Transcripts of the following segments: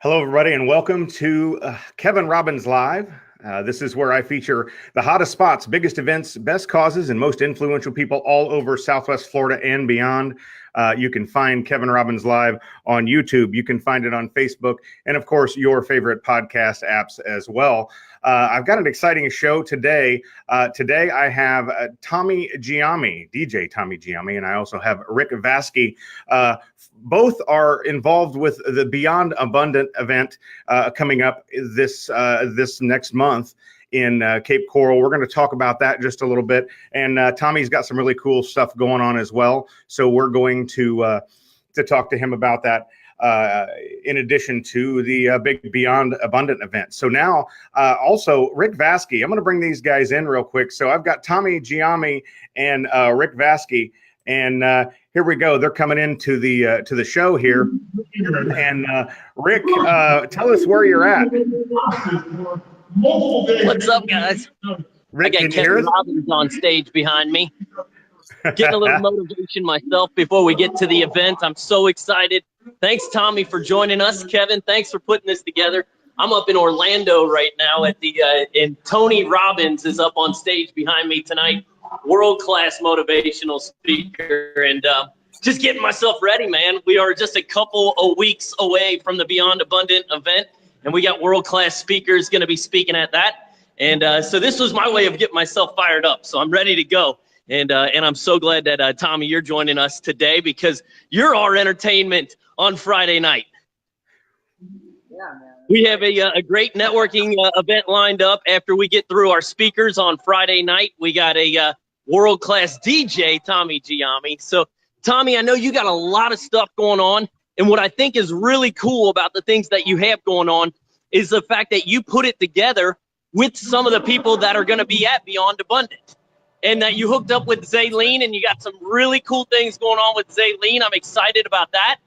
Hello, everybody, and welcome to Kevin Robbins Live. This is where I feature the hottest spots, biggest events, best causes, and most influential people all over Southwest Florida and beyond. You can find Kevin Robbins Live on YouTube. You can find it on Facebook, and of course, your favorite podcast apps as well. I've got an exciting show today. Today I have Tommy Giaime, DJ Tommy Giaime, and I also have Rick Vaske. Both are involved with the Beyond Abundant event coming up this next month in Cape Coral. We're going to talk about that just a little bit. And Tommy's got some really cool stuff going on as well. So we're going to talk to him about that in addition to the big Beyond Abundant event. So now also Rick Vaske, I'm going to bring these guys in real quick. So I've got Tommy Giaime and Rick Vaske. And here we go. They're coming into the show here. And Rick, tell us where you're at. What's up, guys? Rick, I got Kevin Robbins on stage behind me. Getting a little motivation myself before we get to the event. I'm so excited. Thanks, Tommy, for joining us. Kevin, thanks for putting this together. I'm up in Orlando right now at the and Tony Robbins is up on stage behind me tonight. World-class motivational speaker, and just getting myself ready, man. We are just a couple of weeks away from the Beyond Abundant event, and we got world-class speakers going to be speaking at that. And so this was my way of getting myself fired up. So I'm ready to go. And I'm so glad that, Tommy, you're joining us today because you're our entertainment on Friday night. Yeah, man. We have a great networking event lined up after we get through our speakers on Friday night. We got a world-class DJ, Tommy Giaime. So, Tommy, I know you got a lot of stuff going on. And what I think is really cool about the things that you have going on is the fact that you put it together with some of the people that are going to be at Beyond Abundant. And that you hooked up with Zaylene, and you got some really cool things going on with Zaylene. I'm excited about that.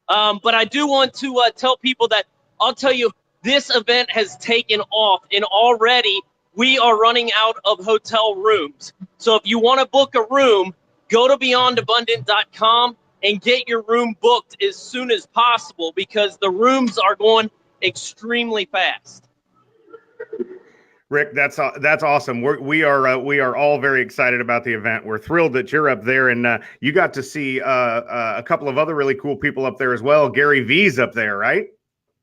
But I do want to tell people that I'll tell you, this event has taken off, and already we are running out of hotel rooms. So if you want to book a room, go to beyondabundant.com and get your room booked as soon as possible because the rooms are going extremely fast. Rick, that's awesome. We are all very excited about the event. We're thrilled that you're up there, and you got to see a couple of other really cool people up there as well. Gary V's up there, right?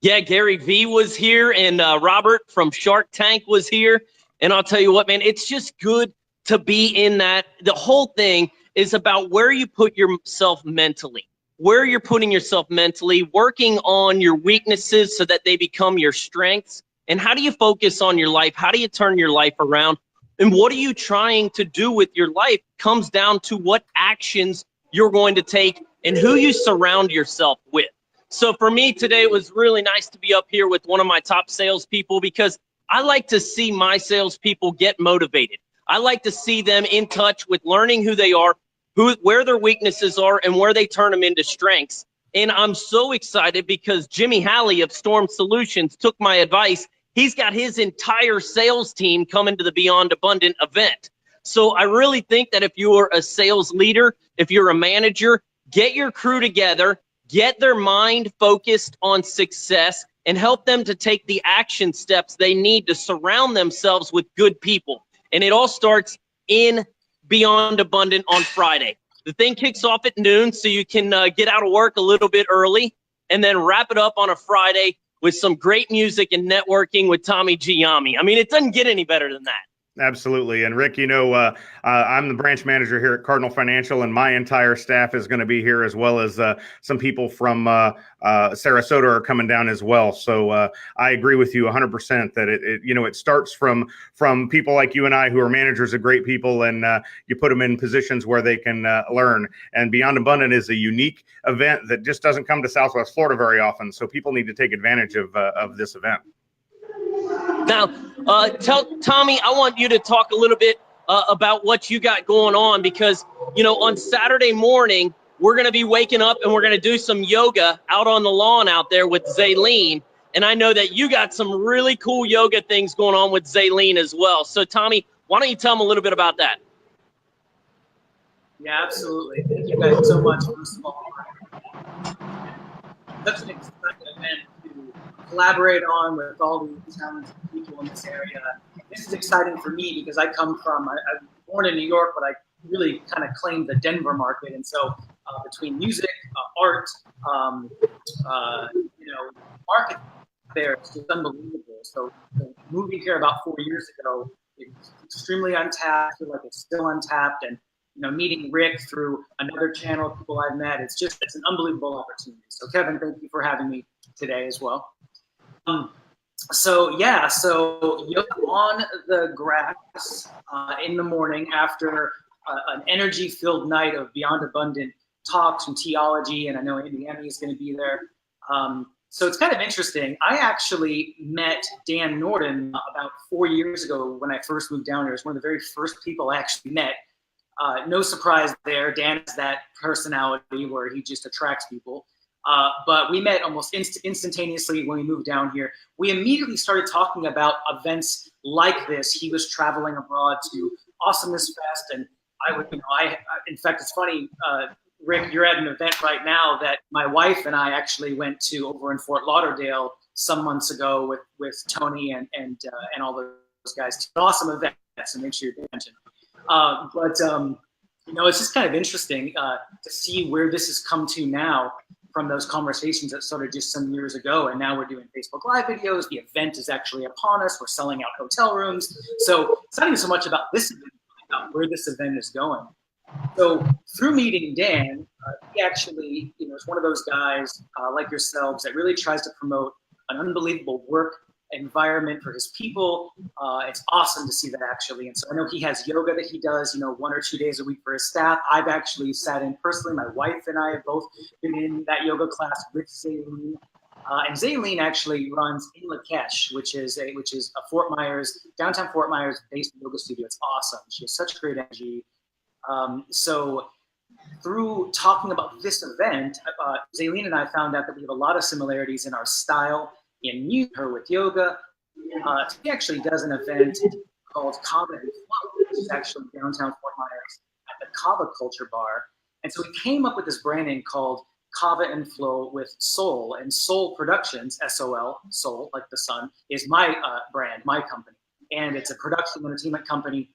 Yeah, Gary V was here, and Robert from Shark Tank was here. And I'll tell you what, man, it's just good to be in that. The whole thing is about where you put yourself mentally, where you're putting yourself mentally, working on your weaknesses so that they become your strengths. And how do you focus on your life? How do you turn your life around? And what are you trying to do with your life comes down to what actions you're going to take and who you surround yourself with. So for me today, it was really nice to be up here with one of my top salespeople because I like to see my salespeople get motivated. I like to see them in touch with learning who they are, where their weaknesses are, and where they turn them into strengths. And I'm so excited because Jimmy Halley of Storm Solutions took my advice. He's got his entire sales team coming to the Beyond Abundant event. So I really think that if you're a sales leader, if you're a manager, get your crew together, get their mind focused on success, and help them to take the action steps they need to surround themselves with good people. And it all starts in Beyond Abundant on Friday. The thing kicks off at noon, so you can get out of work a little bit early and then wrap it up on a Friday with some great music and networking with Tommy Giaime. I mean, it doesn't get any better than that. Absolutely. And Rick, you know, I'm the branch manager here at Cardinal Financial, and my entire staff is going to be here, as well as some people from Sarasota are coming down as well. So I agree with you 100% that it starts from people like you and I who are managers of great people, and you put them in positions where they can learn. And Beyond Abundant is a unique event that just doesn't come to Southwest Florida very often. So people need to take advantage of this event. Now, tell Tommy, I want you to talk a little bit about what you got going on because, on Saturday morning, we're going to be waking up and we're going to do some yoga out on the lawn out there with Zaylene. And I know that you got some really cool yoga things going on with Zaylene as well. So, Tommy, why don't you tell them a little bit about that? Yeah, absolutely. Thank you guys so much, first of all. Such an exciting event to collaborate on with all these talented people in this area. This is exciting for me because I come from, I'm born in New York, but I really kind of claim the Denver market. And so between music, art, market there, it's just unbelievable. So moving here about 4 years ago, it's extremely untapped. I feel like it's still untapped. And meeting Rick through another channel, people I've met, it's an unbelievable opportunity. So Kevin, thank you for having me today as well. So yoga on the grass in the morning after an energy-filled night of Beyond Abundant talks and theology, and I know Andy is going to be there. So it's kind of interesting. I actually met Dan Norton about 4 years ago when I first moved down here. It was one of the very first people I actually met. No surprise there. Dan has that personality where he just attracts people. But we met almost instantaneously when we moved down here. We immediately started talking about events like this. He was traveling abroad to Awesomeness Fest, and in fact, it's funny, Rick, you're at an event right now that my wife and I actually went to over in Fort Lauderdale some months ago with Tony and all those guys. It's an awesome event, so make sure you pay attention. It's just kind of interesting to see where this has come to now from those conversations that started just some years ago. And now we're doing Facebook Live videos. The event is actually upon us. We're selling out hotel rooms. So it's not even so much about this event, about where this event is going. So through meeting Dan, he actually, is one of those guys like yourselves that really tries to promote an unbelievable work environment for his people. It's awesome to see that actually. And so I know he has yoga that he does, 1 or 2 days a week for his staff. I've actually sat in personally. My wife and I have both been in that yoga class with Zaylene. And Zaylene actually runs in Lakesh, which is a downtown Fort Myers based yoga studio. It's awesome. She has such great energy. So through talking about this event, Zaylene and I found out that we have a lot of similarities in our style, in her with yoga. She actually does an event called Kava and Flow, which is actually downtown Fort Myers at the Kava Culture Bar. And so we came up with this brand name called Kava and Flow with Soul. And Soul Productions, S-O-L, Soul, like the sun, is my brand, my company. And it's a production entertainment company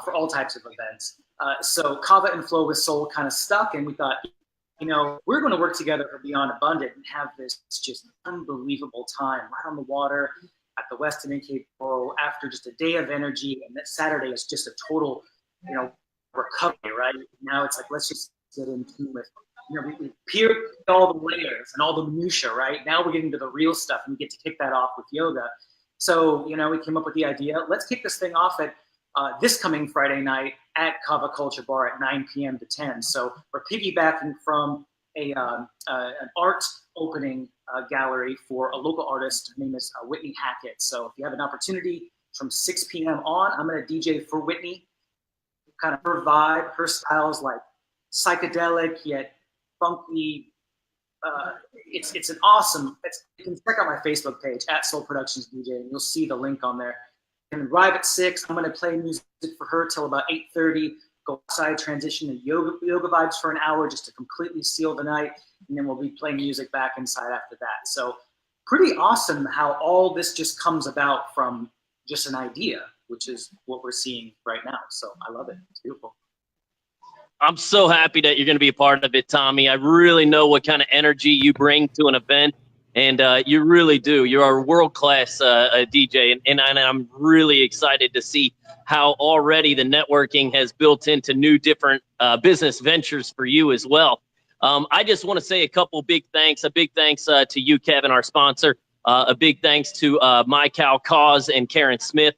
for all types of events. So Kava and Flow with Soul kind of stuck, and we thought, we're going to work together for Beyond Abundant and have this just unbelievable time right on the water at the Westin Cape Coral after just a day of energy. And that Saturday is just a total, recovery, right? Now it's like, let's just get in tune with, we peeled all the layers and all the minutia, right? Now we're getting to the real stuff, and we get to kick that off with yoga. So, we came up with the idea, let's kick this thing off at this coming Friday night at Kava Culture Bar at 9 p.m. to 10. So we're piggybacking from an art opening gallery for a local artist. Her name is Whitney Hackett. So if you have an opportunity from 6 p.m. on, I'm going to DJ for Whitney. Kind of her vibe, her style is like psychedelic yet funky. It's an awesome. You can check out my Facebook page at Soul Productions DJ, and you'll see the link on there. And arrive at 6. I'm going to play music for her till about 8:30. Go outside, transition to yoga vibes for an hour just to completely seal the night, and then we'll be playing music back inside after that. So pretty awesome how all this just comes about from just an idea, which is what we're seeing right now. So I love it. It's beautiful. I'm so happy that you're going to be a part of it, Tommy. I really know what kind of energy you bring to an event. And you really do. You're a world-class DJ, and I'm really excited to see how already the networking has built into new different business ventures for you as well. I just want to say a couple big thanks. A big thanks to you, Kevin, our sponsor. A big thanks to My Cow Cause and Karen Smith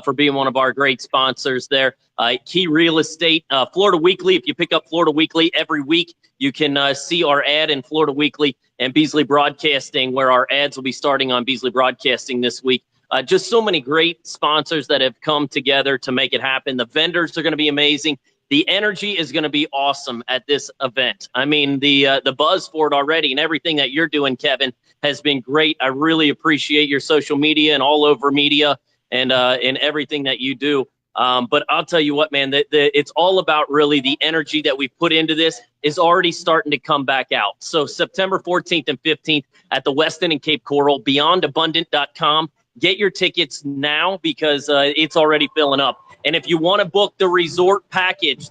for being one of our great sponsors there. Key Real Estate, Florida Weekly. If you pick up Florida Weekly every week, you can see our ad in Florida Weekly, and Beasley Broadcasting, where our ads will be starting on Beasley Broadcasting this week. Just so many great sponsors that have come together to make it happen. The vendors are going to be amazing. The energy is going to be awesome at this event. I mean, the buzz for it already, and everything that you're doing, Kevin, has been great. I really appreciate your social media and all over media and everything that you do. But I'll tell you what, man, it's all about really the energy that we put into this is already starting to come back out. So September 14th and 15th at the Westin and Cape Coral, beyondabundant.com. Get your tickets now because it's already filling up. And if you want to book the resort package,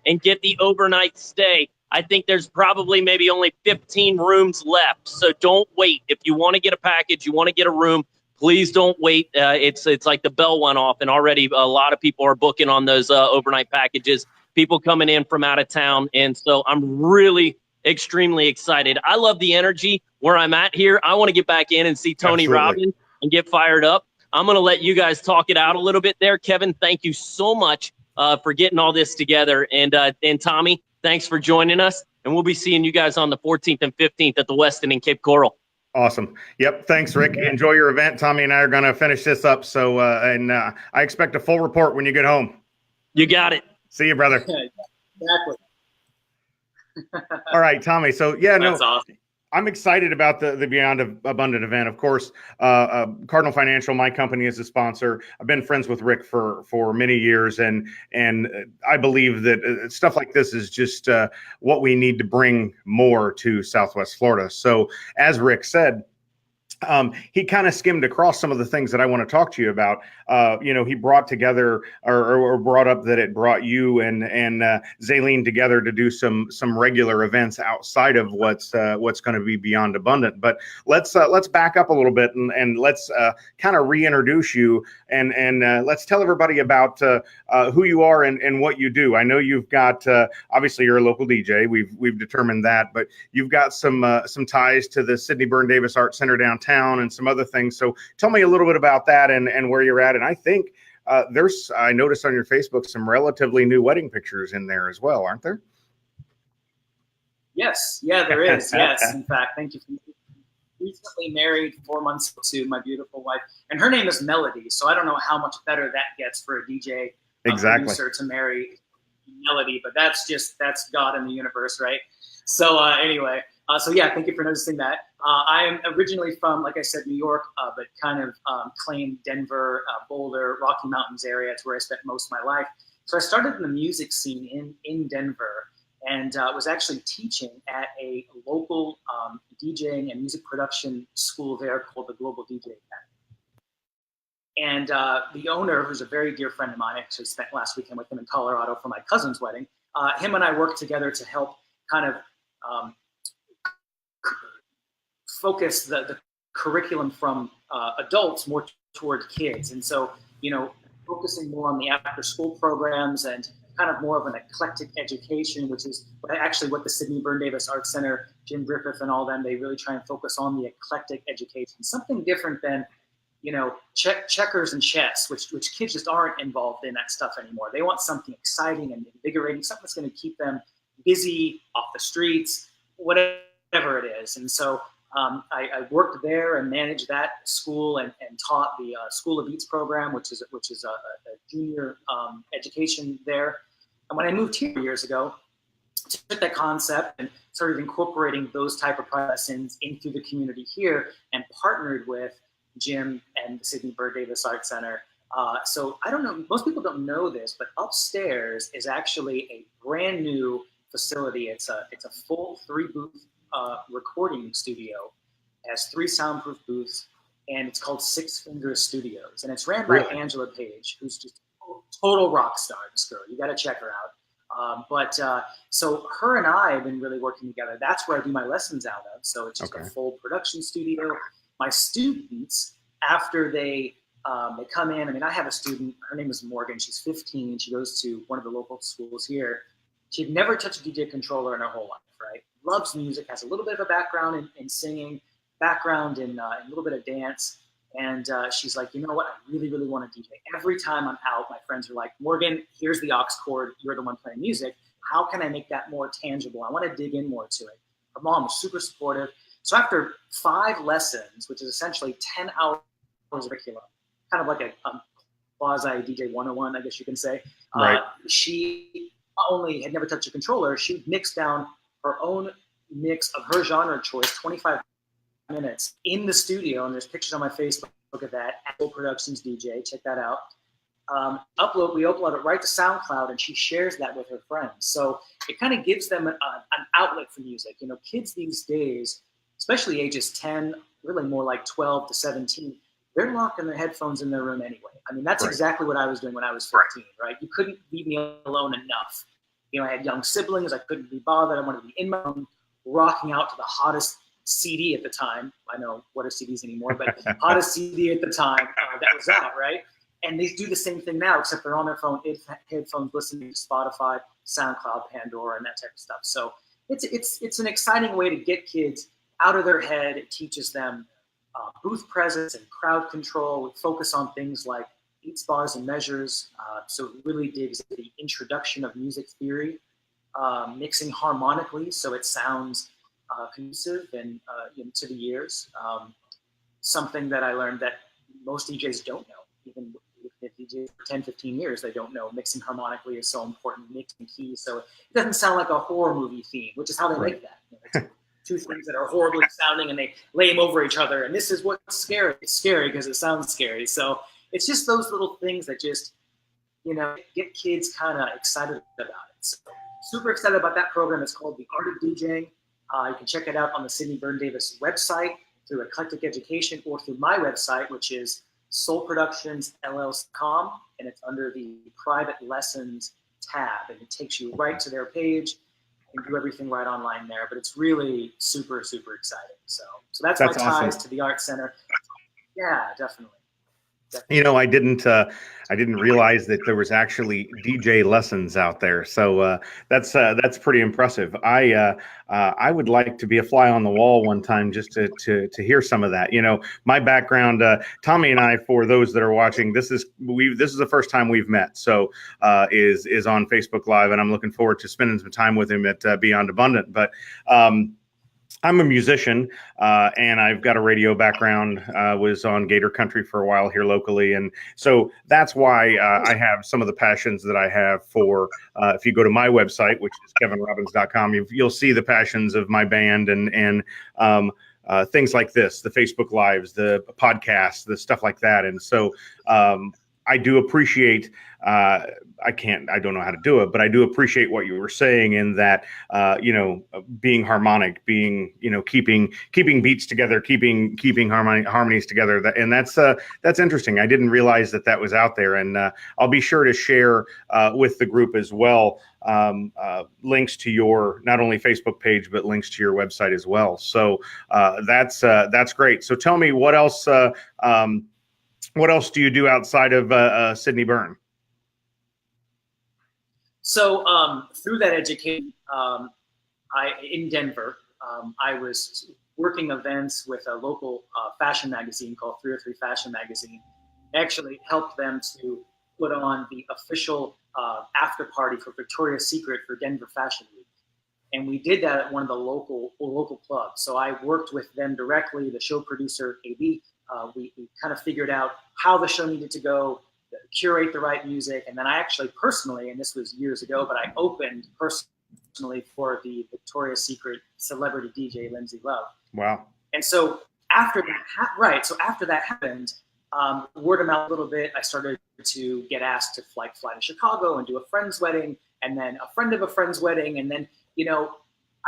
and get the overnight stay, I think there's probably maybe only 15 rooms left. So don't wait. If you want to get a package, you want to get a room, please don't wait. It's like the bell went off, and already a lot of people are booking on those overnight packages, people coming in from out of town. And so I'm really extremely excited. I love the energy where I'm at here. I want to get back in and see Tony Robbins and get fired up. I'm going to let you guys talk it out a little bit there. Kevin, thank you so much for getting all this together. And Tommy, thanks for joining us. And we'll be seeing you guys on the 14th and 15th at the Westin in Cape Coral. Awesome. Yep. Thanks, Rick. Enjoy your event. Tommy and I are going to finish this up. So, I expect a full report when you get home. You got it. See you, brother. Exactly. All right, Tommy. So, That's awesome. I'm excited about the Beyond Abundant event. Of course, Cardinal Financial, my company, is a sponsor. I've been friends with Rick for many years, and I believe that stuff like this is just what we need to bring more to Southwest Florida. So, as Rick said, he kind of skimmed across some of the things that I want to talk to you about. He brought together or brought up that it brought you and Zaylene together to do some regular events outside of what's going to be Beyond Abundant. But let's back up a little bit and let's kind of reintroduce you and let's tell everybody about who you are and what you do. I know you've got obviously you're a local DJ. We've determined that, but you've got some ties to the Sidney Byrne Davis Art Center downtown and some other things. So tell me a little bit about that and where you're at. And I think I noticed on your Facebook some relatively new wedding pictures in there as well, aren't there? Yes. Yeah, there is. Yes. In fact, thank you. Recently married 4 months to my beautiful wife, and her name is Melody. So I don't know how much better that gets for a DJ producer to marry Melody, but that's God in the universe, right? So anyway, thank you for noticing that. I am originally from, like I said, New York, but kind of claimed Denver, Boulder, Rocky Mountains area. It's where I spent most of my life. So I started in the music scene in Denver and was actually teaching at a local DJing and music production school there called the Global DJ Academy. And the owner, who's a very dear friend of mine, I actually spent last weekend with him in Colorado for my cousin's wedding. Him and I worked together to help kind of focus the curriculum from adults more toward kids. And so, focusing more on the after school programs and kind of more of an eclectic education, which is what the Sidney Byrne Davis Art Center, Jim Griffith and all them, they really try and focus on the eclectic education, something different than, checkers and chess, which kids just aren't involved in that stuff anymore. They want something exciting and invigorating, something that's going to keep them busy, off the streets, whatever it is. And so I worked there and managed that school and taught the School of Beats program, which is a junior education there. And when I moved here years ago, took that concept and started incorporating those type of lessons into the community here and partnered with Jim and the Sidney Byrne Davis Art Center. So I don't know, most people don't know this, but upstairs is actually a brand new facility. It's a full 3-booth recording studio. It has 3 soundproof booths, and it's called Six Fingers Studios. And it's ran by Angela Page, who's just a total rock star, this girl. You got to check her out. So her and I have been really working together. That's where I do my lessons out of. So it's just a full production studio. My students, after they come in, I mean, I have a student, her name is Morgan. She's 15. She goes to one of the local schools here. She'd never touched a DJ controller in her whole life, right? Loves music, has a little bit of a background in singing, background in a little bit of dance. And she's like, you know what? I really, really want to DJ. Every time I'm out, my friends are like, Morgan, here's the aux cord. You're the one playing music. How can I make that more tangible? I want to dig in more to it. Her mom was super supportive. So after 5 lessons, which is essentially 10 hours of curriculum, kind of like a quasi DJ 101, I guess you can say, she not only had never touched a controller, she mixed down her own mix of her genre choice, 25 minutes in the studio. And there's pictures on my Facebook of that. Apple Productions DJ, check that out. we upload it right to SoundCloud, and she shares that with her friends. So it kind of gives them an outlet for music. You know, kids these days, especially ages 10, really more like 12 to 17, they're locking their headphones in their room anyway. I mean, that's exactly what I was doing when I was 15, right? You couldn't leave me alone enough. You know, I had young siblings. I couldn't be bothered. I wanted to be in my room, rocking out to the hottest CD at the time. I know what are CDs anymore, but hottest CD at the time that was out, right? And they do the same thing now, except they're on their phone, headphones, listening to Spotify, SoundCloud, Pandora, and that type of stuff. So it's an exciting way to get kids out of their head. It teaches them booth presence and crowd control. We focus on things like beats, bars, and measures. So it really digs into the introduction of music theory, mixing harmonically so it sounds conducive and to the ears. Something that I learned that most DJs don't know, even if DJs for 10, 15 years, they don't know mixing harmonically is so important, mixing keys. So it doesn't sound like a horror movie theme, which is how they make that. You know, two things that are horribly sounding and they lay them over each other. And this is what's scary. It's scary because it sounds scary. So it's just those little things that just, get kids kind of excited about it. So super excited about that program. It's called The Art of DJing. You can check it out on the Sidney Byrne Davis website through Eclectic Education or through my website, which is soulproductionsllc.com, and it's under the private lessons tab, and it takes you right to their page. You can do everything right online there, but it's really super, super exciting. So that's my ties awesome. to the Art Center. Yeah, definitely. You know, I didn't realize that there was actually DJ lessons out there. So that's pretty impressive. I would like to be a fly on the wall one time just to hear some of that. You know, my background, Tommy and I, for those that are watching, this is the first time we've met. So is on Facebook Live, and I'm looking forward to spending some time with him at Beyond Abundant. But I'm a musician, and I've got a radio background, was on Gator Country for a while here locally. And so that's why I have some of the passions that I have for, if you go to my website, which is kevinrobbins.com, you'll see the passions of my band and things like this, the Facebook Lives, the podcasts, the stuff like that. And so I do appreciate, I don't know how to do it, but I do appreciate what you were saying in that, being harmonic, being, keeping beats together, keeping harmonies together. And that's interesting. I didn't realize that was out there. And I'll be sure to share with the group as well, links to your, not only Facebook page, but links to your website as well. So that's great. So tell me, what else do you do outside of Sidney Byrne? So through that education, in Denver, I was working events with a local fashion magazine called 303 Fashion Magazine. I actually helped them to put on the official after party for Victoria's Secret for Denver Fashion Week. And we did that at one of the local clubs. So I worked with them directly, the show producer, AB. We kind of figured out how the show needed to go, curate the right music. And then I actually personally, and this was years ago, but I opened personally for the Victoria's Secret celebrity DJ, Lindsay Love. Wow. And so after that, after that happened, word of mouth a little bit, I started to get asked to fly to Chicago and do a friend's wedding, and then a friend of a friend's wedding. And then,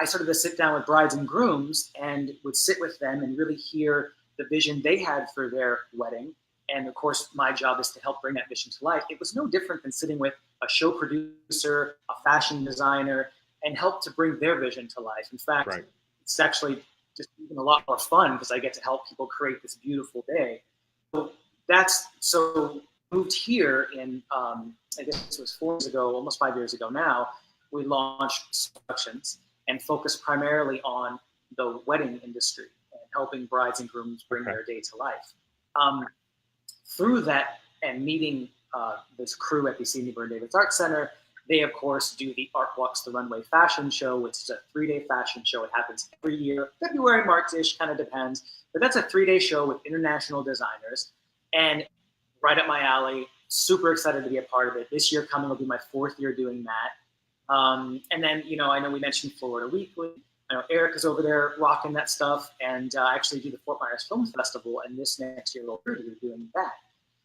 I started to sit down with brides and grooms and would sit with them and really hear the vision they had for their wedding. And of course, my job is to help bring that vision to life. It was no different than sitting with a show producer, a fashion designer, and help to bring their vision to life. In fact, It's actually just even a lot more fun because I get to help people create this beautiful day. So moved here in, I guess it was 4 years ago, almost 5 years ago now, we launched Productions and focused primarily on the wedding industry and helping brides and grooms bring their day to life. Through that and meeting this crew at the Sidney Byrne Davis Art Center, they of course do the Art Walks the Runway fashion show, which is a 3-day fashion show. It happens every year, February, March-ish, kind of depends. But that's a 3-day show with international designers, and right up my alley. Super excited to be a part of it. This year coming will be my 4th year doing that. And then, I know we mentioned Florida Weekly. I know Eric is over there rocking that stuff, and I actually do the Fort Myers Film Festival, and this next year we're doing that.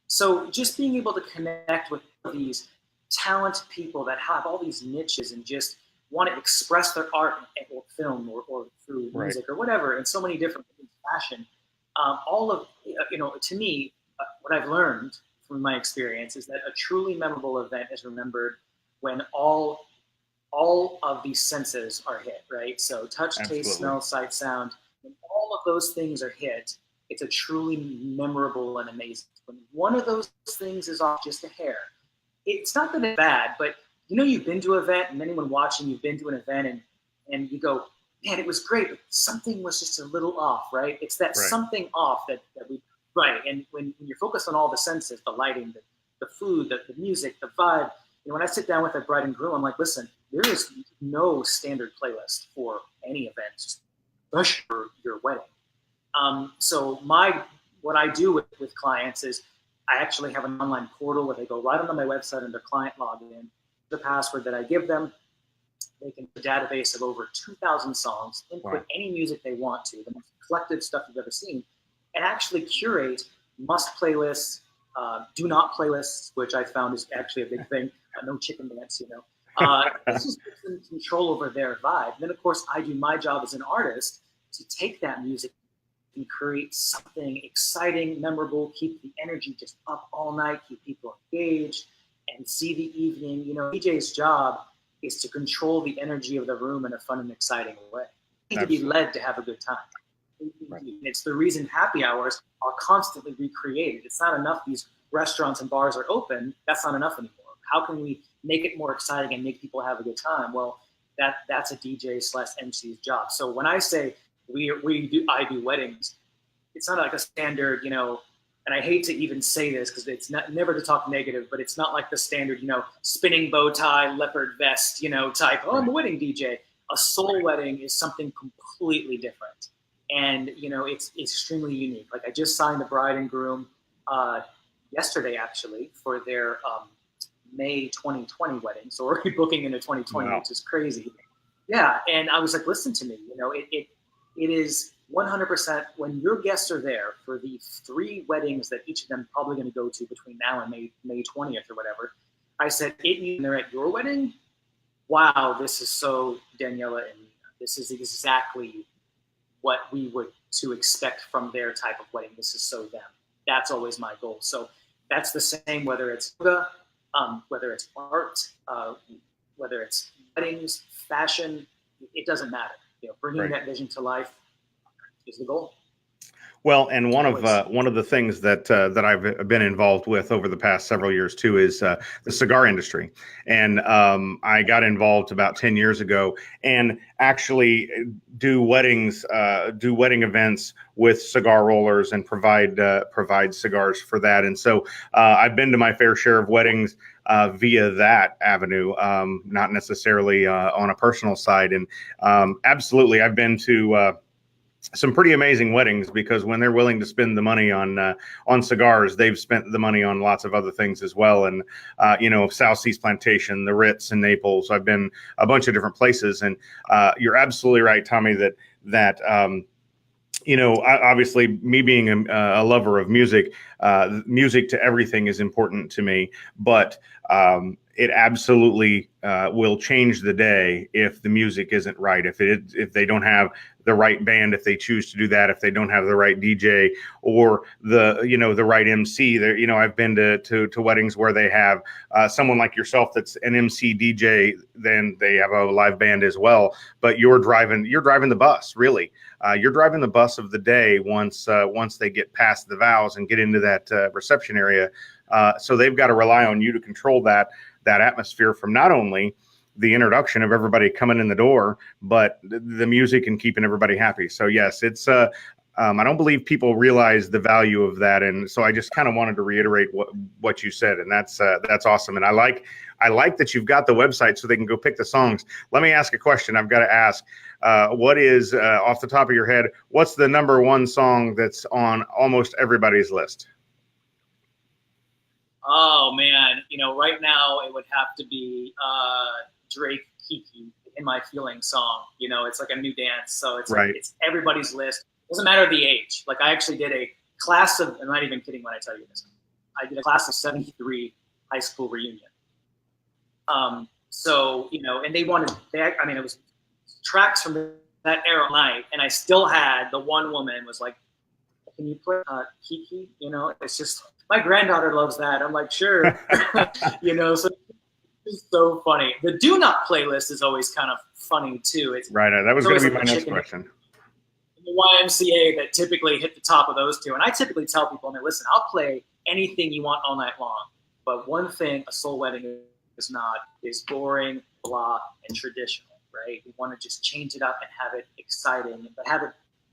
So just being able to connect with these talented people that have all these niches and just want to express their art or film or through music or whatever in so many different ways, fashion, all of, to me, what I've learned from my experience is that a truly memorable event is remembered when all of these senses are hit, right? So touch, taste, smell, sight, sound, when all of those things are hit, it's a truly memorable and amazing. When one of those things is off just a hair, it's not that it's bad, but you've been to an event, and anyone watching, you've been to an event, and you go, man, it was great, but something was just a little off, right? It's that something off that we, right. And when you're focused on all the senses, the lighting, the food, the music, the vibe, when I sit down with a bride and groom, I'm like, listen, there is no standard playlist for any event, especially for your wedding. So what I do with clients is I actually have an online portal where they go right onto my website under client login, the password that I give them. They can have a database of over 2,000 songs, input any music they want to, the most eclectic stuff you've ever seen, and actually curate must playlists, do not playlists, which I found is actually a big thing. No chicken dance, This just gives them control over their vibe. And then, of course, I do my job as an artist to take that music and create something exciting, memorable, keep the energy just up all night, keep people engaged, and see the evening. DJ's job is to control the energy of the room in a fun and exciting way. You need to be led to have a good time. Right. It's the reason happy hours are constantly recreated. It's not enough these restaurants and bars are open. That's not enough anymore. How can we make it more exciting and make people have a good time? Well, that's a DJ/MC's job. So when I say I do weddings, it's not like a standard, and I hate to even say this because it's never to talk negative, but it's not like the standard, spinning bow tie, leopard vest, type, I'm a wedding DJ. A soul wedding is something completely different. And, it's extremely unique. Like I just signed the bride and groom yesterday, actually, for their May 2020 wedding. So we're booking into 2020, which is crazy. Yeah. And I was like, listen to me, it is 100% when your guests are there for the 3 weddings that each of them probably going to go to between now and May 20th or whatever. I said, they're at your wedding. Wow. This is so Daniela and Nina. This is exactly what we would to expect from their type of wedding. This is so them. That's always my goal. So that's the same, whether it's yoga, whether it's art, whether it's weddings, fashion, it doesn't matter. Bringing that vision to life is the goal. Well, and one of the things that I've been involved with over the past several years too is the cigar industry, and I got involved about 10 years ago, and actually do wedding events with cigar rollers and provide cigars for that. And so I've been to my fair share of weddings via that avenue, not necessarily on a personal side. And absolutely, I've been to some pretty amazing weddings because when they're willing to spend the money on cigars, they've spent the money on lots of other things as well. And South Seas Plantation, the Ritz in Naples. I've been a bunch of different places, and you're absolutely right, Tommy. That obviously, me being a lover of music, music to everything is important to me. But it absolutely will change the day if the music isn't right. If they don't have the right band, if they choose to do that, if they don't have the right DJ or the right MC. There, I've been to weddings where they have someone like yourself that's an MC DJ, then they have a live band as well. But you're driving the bus, really. You're driving the bus of the day once they get past the vows and get into that reception area. So they've got to rely on you to control that atmosphere from not only the introduction of everybody coming in the door, but the music and keeping everybody happy. So yes, it's I don't believe people realize the value of that, and so I just kind of wanted to reiterate what you said, and that's awesome. And I like that you've got the website so they can go pick the songs. Let me ask a question. I've got to ask, what is off the top of your head? What's the number 1 song that's on almost everybody's list? Oh man, right now it would have to be Drake Kiki In My Feelings song. It's like a new dance, so it's right. It's everybody's list. Doesn't matter the age. Like I actually did a class of, I'm not even kidding when I tell you this. I did a class of 73 high school reunion. So, you know, and it was tracks from that era night, and I still had the one woman was like, can you play Kiki? You know, it's just, my granddaughter loves that. I'm like, sure. You know, so it's so funny. The Do Not playlist is always kind of funny too. It's right. That was going to be my next chicken question. The YMCA that typically hit the top of those two. And I typically tell people, listen, I'll play anything you want all night long. But one thing a soul wedding is not is boring, blah, and traditional, right? We want to just change it up and have it exciting, but have it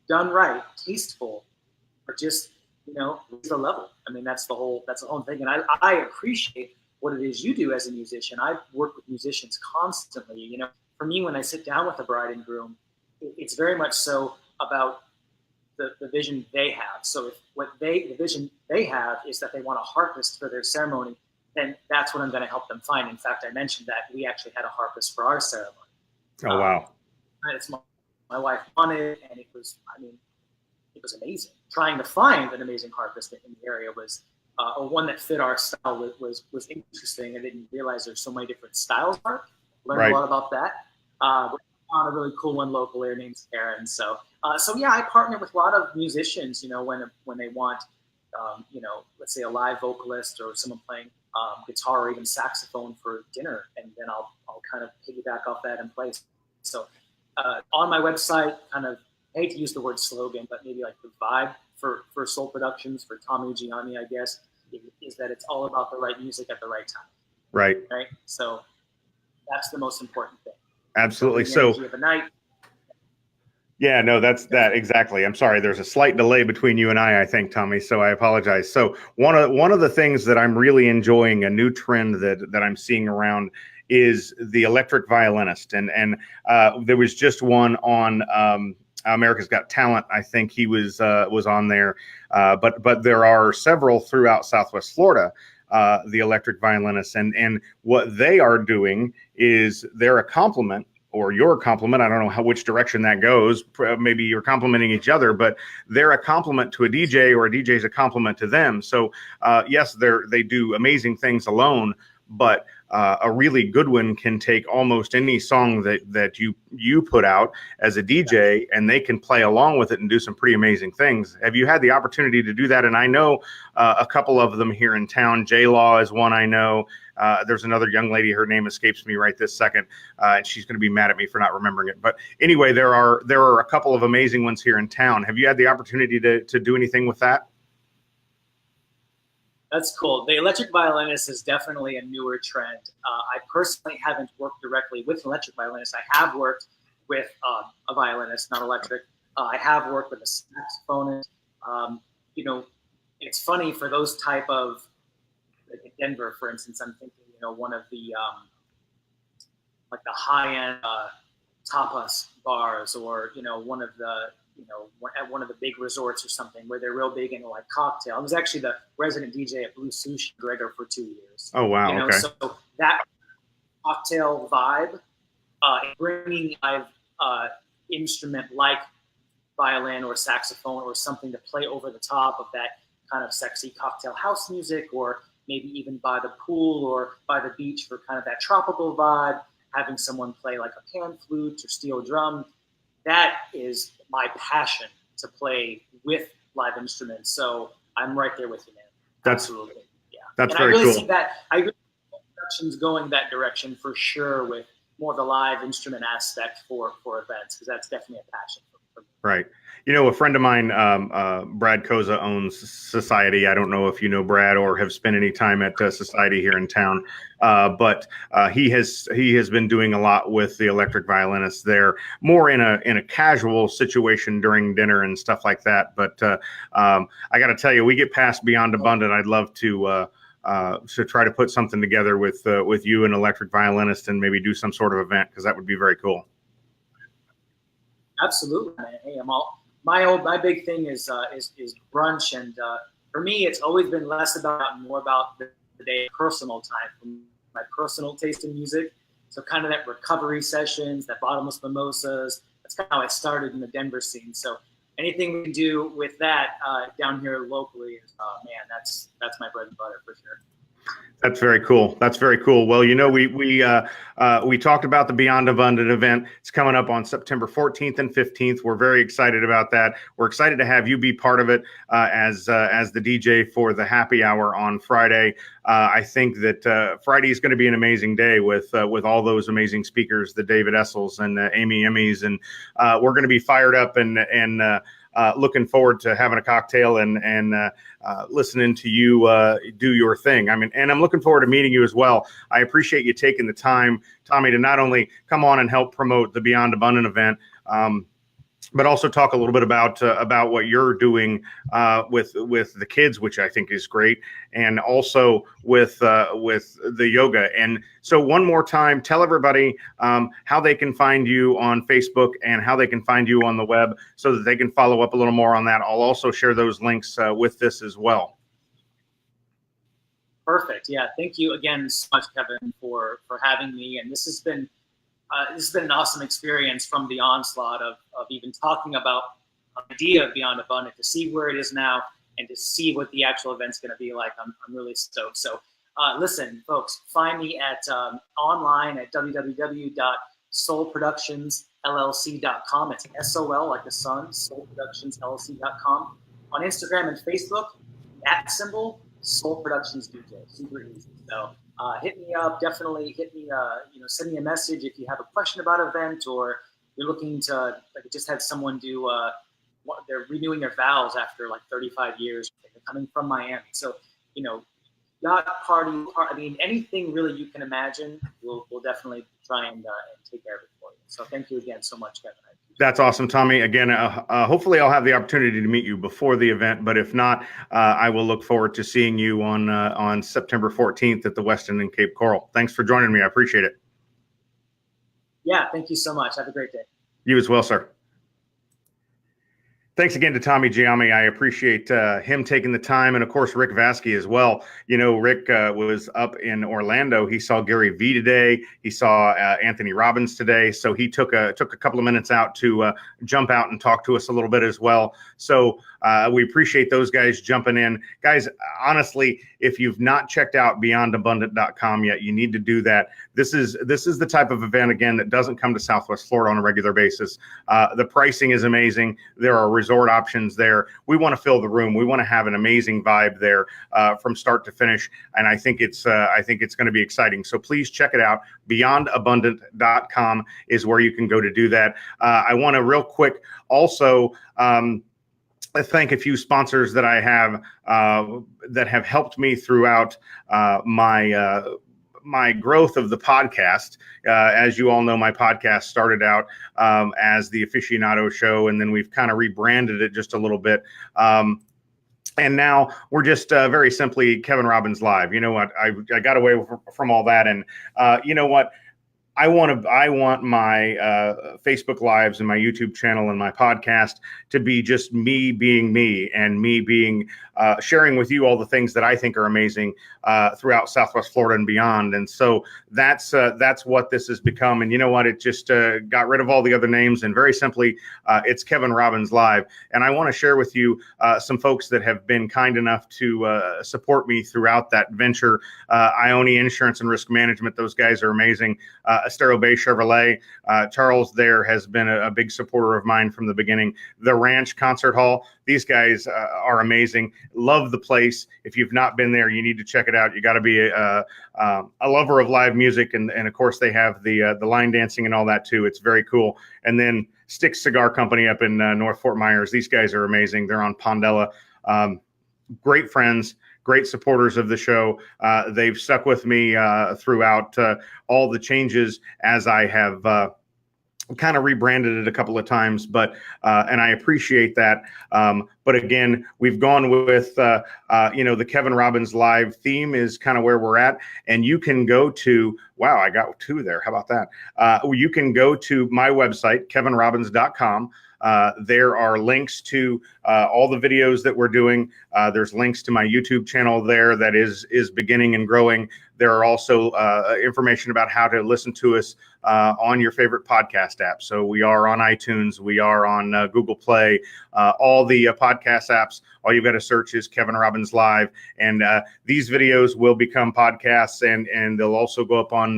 done right, tasteful, or just, you know, the level. I mean, that's the whole thing. And I appreciate what it is you do as a musician. I work with musicians constantly. You know, for me, when I sit down with a bride and groom, it's very much so about the vision they have. So if the vision they have is that they want a harpist for their ceremony, then that's what I'm going to help them find. In fact, I mentioned that we actually had a harpist for our ceremony. Oh, wow. And it's my wife wanted, and it was amazing. Trying to find an amazing harpist in the area was, or one that fit our style was interesting. I didn't realize there's so many different styles of harp. Learned a lot about that. We found a really cool one local here named Aaron. So yeah, I partner with a lot of musicians, you know, when they want, you know, let's say a live vocalist or someone playing guitar or even saxophone for dinner, and then I'll kind of piggyback off that and play. So on my website, kind of, I hate to use the word slogan, but maybe like the vibe for Soul Productions, for Tommy Giaime, I guess, is that it's all about the right music at the right time. Right. Right. So that's the most important thing. Absolutely. So of the night. Yeah, no, that's that exactly. I'm sorry. There's a slight delay between you and I think, Tommy. So I apologize. So one of the things that I'm really enjoying, a new trend that I'm seeing around, is the electric violinist. And there was just one on America's Got Talent. I think he was on there. But there are several throughout Southwest Florida. The electric violinists, and what they are doing is they're a complement, or you're a compliment. I don't know which direction that goes. Maybe you're complimenting each other, but they're a compliment to a DJ, or a DJ is a compliment to them. So yes, they do amazing things alone, but a really good one can take almost any song that you put out as a DJ, and they can play along with it and do some pretty amazing things. Have you had the opportunity to do that? And I know a couple of them here in town. J-Law is one I know. There's another young lady, her name escapes me right this second. And she's going to be mad at me for not remembering it. But anyway, there are a couple of amazing ones here in town. Have you had the opportunity to do anything with that? That's cool. The electric violinist is definitely a newer trend. I personally haven't worked directly with electric violinists. I have worked with a violinist, not electric. I have worked with a saxophonist. You know, it's funny for those type of, like in Denver, for instance, I'm thinking, you know, one of the like the high-end tapas bars, or, you know, one of the, you know, at one of the big resorts or something where they're real big into like cocktail. I was actually the resident DJ at Blue Sushi Gregor for 2 years. Oh, wow. You know, okay. So that cocktail vibe, bringing live instrument like violin or saxophone or something to play over the top of that kind of sexy cocktail house music, or maybe even by the pool or by the beach for kind of that tropical vibe, having someone play like a pan flute or steel drum. That is my passion, to play with live instruments. So I'm right there with you, man. Absolutely. Yeah. That's and very I really cool. see that. I really see productions going that direction for sure, with more of the live instrument aspect for events, because that's definitely a passion for me. Right. You know, a friend of mine, Brad Koza, owns Society. I don't know if you know Brad or have spent any time at Society here in town, but he has been doing a lot with the electric violinists there, more in a casual situation during dinner and stuff like that. But I got to tell you, we get past Beyond Abundant. I'd love to try to put something together with you and electric violinist, and maybe do some sort of event, because that would be very cool. Absolutely, man. Hey, my big thing is brunch, and for me, it's always been less about and more about the day personal time, from my personal taste in music. So kind of that recovery sessions, that bottomless mimosas. That's kind of how I started in the Denver scene. So anything we can do with that down here locally is, man, that's my bread and butter for sure. That's very cool. That's very cool. Well, we talked about the Beyond Abundant event. It's coming up on September 14th and 15th. We're very excited about that. We're excited to have you be part of it as the DJ for the happy hour on Friday. I think that Friday is going to be an amazing day with all those amazing speakers, the David Essels and Amy Emmys, and we're going to be fired up and looking forward to having a cocktail and listening to you do your thing. I mean, and I'm looking forward to meeting you as well. I appreciate you taking the time, Tommy, to not only come on and help promote the Beyond Abundant event, but also talk a little bit about what you're doing with the kids, which I think is great, and also with the yoga. And so one more time, tell everybody how they can find you on Facebook and how they can find you on the web so that they can follow up a little more on that. I'll also share those links with this as well. Perfect. Yeah. Thank you again so much, Kevin, for having me. And this has been an awesome experience from the onslaught of even talking about the idea of Beyond Abundant, to see where it is now and to see what the actual event's going to be like. I'm really stoked. So listen, folks, find me at online at www.soulproductionsllc.com. It's SOL like the sun, soulproductionsllc.com. On Instagram and Facebook, @ Soul Productions DJ. Super easy. So hit me up. Definitely hit me. Send me a message if you have a question about an event, or you're looking to. Like, I just had someone do. They're renewing their vows after like 35 years. They're coming from Miami, so yacht party. I mean, anything really you can imagine. We'll definitely try and take care of it for you. So thank you again so much, Kevin. That's awesome, Tommy. Again, hopefully I'll have the opportunity to meet you before the event, but if not, I will look forward to seeing you on September 14th at the Westin Cape Coral. Thanks for joining me. I appreciate it. Yeah, thank you so much. Have a great day. You as well, sir. Thanks again to Tommy Giaime. I appreciate him taking the time, and of course Rick Vaske as well. Rick was up in Orlando. He saw Gary Vee today. He saw Anthony Robbins today. So he took a couple of minutes out to jump out and talk to us a little bit as well. So we appreciate those guys jumping in. Guys, honestly, if you've not checked out beyondabundant.com yet, you need to do that. This is the type of event, again, that doesn't come to Southwest Florida on a regular basis. The pricing is amazing. There are resort options there. We want to fill the room. We want to have an amazing vibe there from start to finish. And I think it's going to be exciting. So please check it out. Beyondabundant.com is where you can go to do that. I want to real quick also I thank a few sponsors that I have that have helped me throughout my growth of the podcast. As you all know, my podcast started out as the Aficionado Show, and then we've kind of rebranded it just a little bit. And now we're just very simply Kevin Robbins Live. You know what? I got away from all that, and you know what? I want my Facebook Lives and my YouTube channel and my podcast to be just me being me, and me being sharing with you all the things that I think are amazing throughout Southwest Florida and beyond. And so that's what this has become. And you know what? It just got rid of all the other names, and very simply, it's Kevin Robbins Live. And I want to share with you some folks that have been kind enough to support me throughout that venture. Ione Insurance and Risk Management. Those guys are amazing. Estero Bay Chevrolet. Charles there has been a big supporter of mine from the beginning. The Ranch Concert Hall. These guys are amazing. Love the place. If you've not been there, you need to check it out. You got to be a lover of live music, and of course they have the line dancing and all that too. It's very cool. And then Sticks Cigar Company up in North Fort Myers. These guys are amazing. They're on Pondella. Great friends. Great supporters of the show. They've stuck with me throughout all the changes as I have kind of rebranded it a couple of times, but and I appreciate that. But again, we've gone with the Kevin Robbins Live theme is kind of where we're at, and you can go to I got two there. How about that? You can go to my website, kevinrobbins.com. There are links to all the videos that we're doing. There's links to my YouTube channel there that is beginning and growing. There are also information about how to listen to us on your favorite podcast app. So we are on iTunes, we are on Google Play, all the podcast apps. All you've got to search is Kevin Robbins Live, and these videos will become podcasts, and they'll also go up on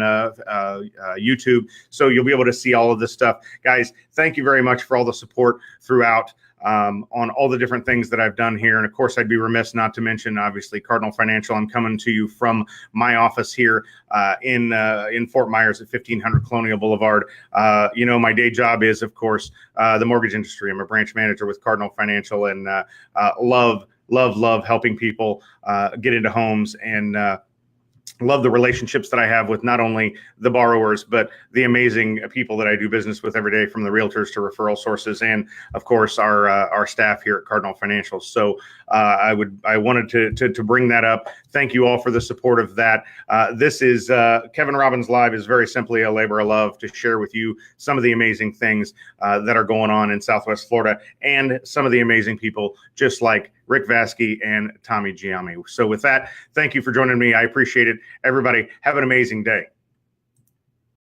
YouTube. So you'll be able to see all of this stuff. Guys, thank you very much for all the support throughout on all the different things that I've done here. And of course, I'd be remiss not to mention, obviously, Cardinal Financial. I'm coming to you from my office here in Fort Myers at 1500 Colonial Boulevard. My day job is, of course, the mortgage industry. I'm a branch manager with Cardinal Financial, and love helping people get into homes, and love the relationships that I have with not only the borrowers, but the amazing people that I do business with every day, from the realtors to referral sources, and of course our staff here at Cardinal Financial. So I wanted to bring that up. Thank you all for the support of that. This is Kevin Robbins Live is very simply a labor of love to share with you some of the amazing things that are going on in Southwest Florida, and some of the amazing people just like Rick Vaske and Tommy Giaime. So with that, thank you for joining me. I appreciate it. Everybody, have an amazing day.